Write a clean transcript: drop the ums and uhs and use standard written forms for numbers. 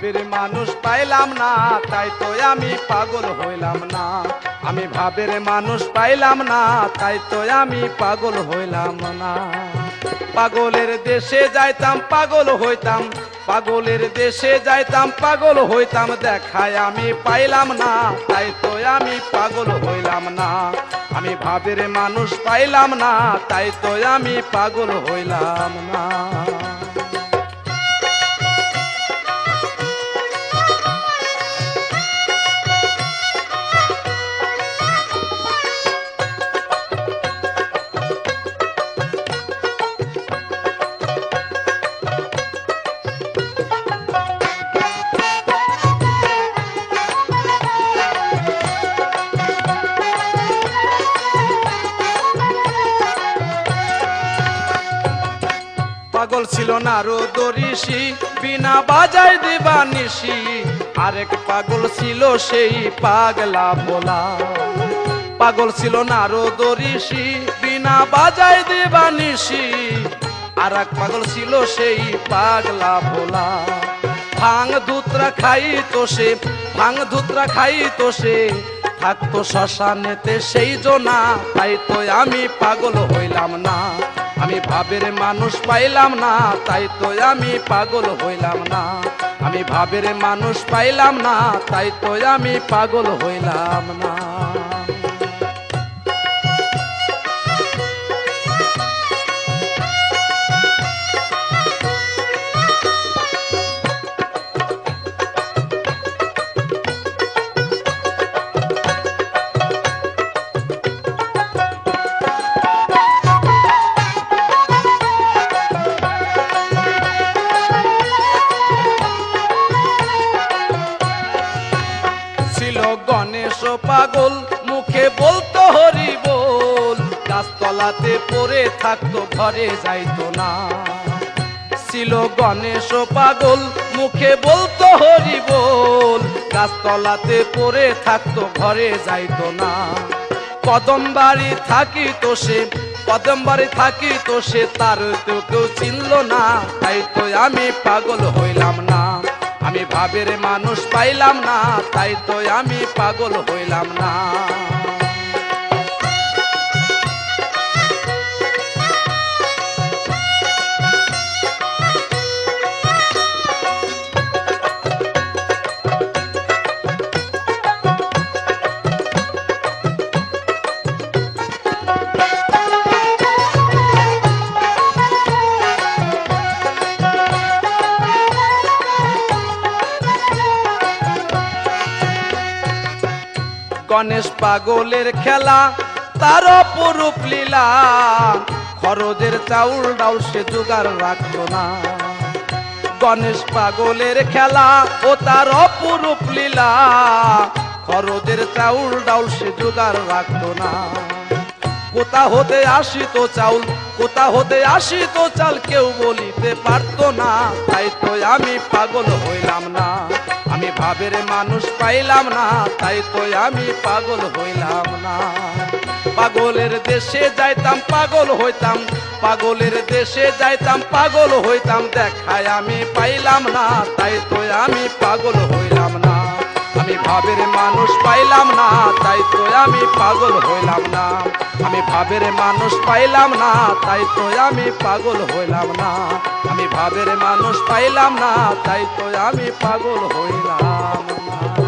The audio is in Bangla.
ভাবের মানুষ পাইলাম না, তাই তো আমি পাগল হইলাম না। আমি ভাবের মানুষ পাইলাম না, তাই তো আমি পাগল হইলাম না। পাগলের দেশে যাইতাম পাগল হইতাম, পাগলের দেশে যাইতাম পাগল হইতাম, দেখায় আমি পাইলাম না, তাই তো আমি পাগল হইলাম না। আমি ভাবের মানুষ পাইলাম না, তাই তো আমি পাগল হইলাম না। পাগল ছিল নারদ ঋষি, বিনা বাজায় দিবানিশি। আরেক পাগল ছিল সেই পাগলা ভোলা। পাগল ছিল নারদ ঋষি, বিনা বাজায় দিবানিশি। আরেক পাগল ছিল সেই পাগলা ভোলা। ভাং ধুতরা খাইতো সে, ভাং ধুতরা খাইতো সে, থাকতো শ্মশানেতে সেই জনা, তাই তো আমি পাগল হইলাম না। আমি ভাবের মানুষ পাইলাম না, তাই তো আমি পাগল হইলাম না। আমি ভাবের মানুষ পাইলাম না, তাই তো আমি পাগল হইলাম না। গণেশ পাগল, মুখে বলতো হরি বল, গাছতলাতে পড়ে থাকতো ঘরে যাইতো না। ছিল গণেশ পাগল, মুখে বলতো হরি বল, গাছতলাতে পড়ে থাকতো ঘরে যাইতো না। কদম বাড়ি থাকিতো সে, কদম বাড়ি থাকিতো সে, তার তো কেউ চিনল না, তাই তো আমি পাগল হইলাম না। আমি ভাবের মানুষ পাইলাম না, তাই তো আমি পাগল হইলাম না। গণেশ পাগলের খেলা, তার অপরূপ লীলা, খরচের চাউল ডাউল সে জোগাড় রাখতো না। গণেশ পাগলের খেলা ও তার অপরূপ লীলা, খরচের চাউল ডাউল সে জোগাড় রাখতো না। কোথা হতে আসিত চাউল, কোথা হতে আসিত চাল, কেউ বলিতে পারতো না, তাই তো আমি পাগল হইলাম না। আমি ভাবের মানুষ পাইলাম না, তাই তো আমি পাগল হইলাম না। পাগলের দেশে যাইতাম পাগল হইতাম, পাগলের দেশে যাইতাম পাগল হইতাম, দেখায় আমি পাইলাম না, তাই তো আমি পাগল হইলাম না। আমি ভাবের মানুষ পাইলাম না, তাই তো আমি পাগল হইলাম না। আমি ভাবের মানুষ পাইলাম না, তাই তো আমি পাগল হইলাম না। আমি ভাবের মানুষ পাইলাম না, তাই তো আমি পাগল হইলাম না।